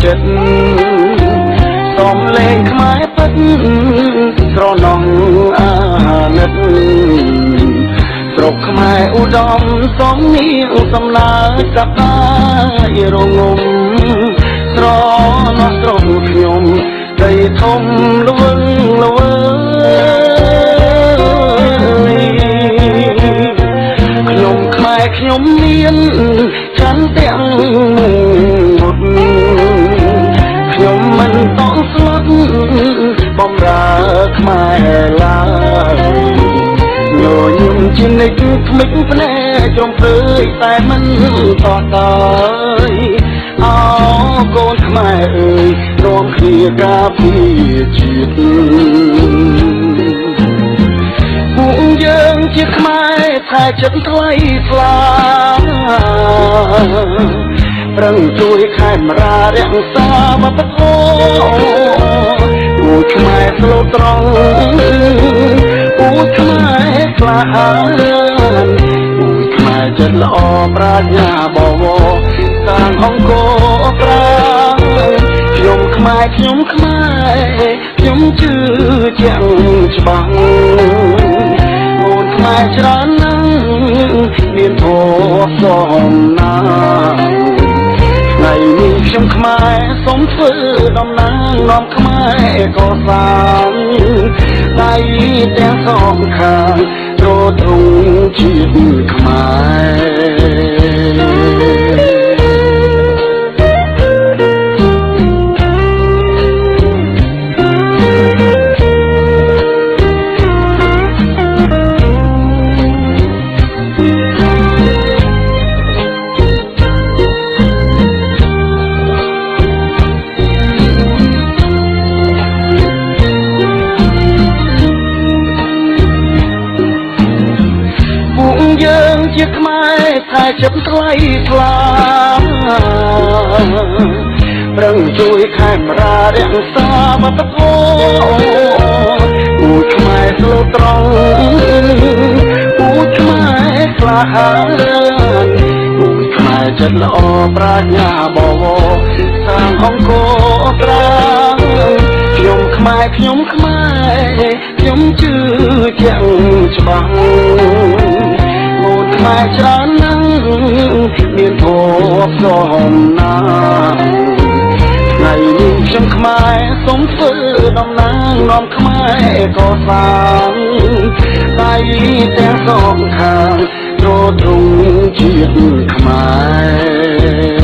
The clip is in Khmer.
ចិត្តសំលេងខ្មែរពិតស្រណងអាណិតស្រុកខ្មែរឧត្តមសំនៀងសំណើចកតាយរងំស្រណោះស្រុកខ្ញុំដីធំល្វឹងល្វើយខ្ញុំខ្មែរខ្ញុំមានចន្ទទាំងមុតខ្ញុំមិនតង់ស្លុតបំរើខ្មែរឡើយញញឹមជានិច្ចថ្មិចភ្នែកជ្រុំភ្លើយតែមិនតតើយអោកូនខ្មែរអើយរួមគ្នាការពារជាតិពួកយើងជាខ្មែរថែចិត្តថ្លៃថ្លាប្រឹងជួយខេមរារក្សាវប្បធម៌ពួកខ្មែរស្លូតត្រង់ពួកខ្មែរក្លាហានពួកខ្មែរចិត្តល្អប្រាជ្ញាបវរសាងអង្គរប្រាខ្ញុំខ្មែរខ្ញុំជឿជាក់ច្បាស់អូនខ្មែរច្រើនណាស់មានធម៌សំណាងថ្ងៃនេះខ្ញុំខ្មែរសូមធ្វើតំណាងនាំខ្មែរកសាងដៃទាំងសងខាងទ្រទ្រង់ជាតិខ្មែរជាខ្មែរថែចិត្តថ្លៃថ្លាប្រឹងជួយខេមរារក្សាវប្បធម៌ពួកខ្មែរស្លូតត្រង់ពួកខ្មែរក្លាហានពួកខ្មែរចិត្តល្អប្រាជ្ញាបវរសាងអង្គរប្រាខ្ញុំខ្ញុំជឿជាក់ច្បាស់ខ្មែរច្រើនណាស់មានធម៌សំណាងថ្ងៃនេះខ្ញុំខ្មែរសូមធ្វើតំណាងនាំខ្មែរកសាងដៃទាំងសងខាងទ្រទ្រង់ជាតិខ្មែរ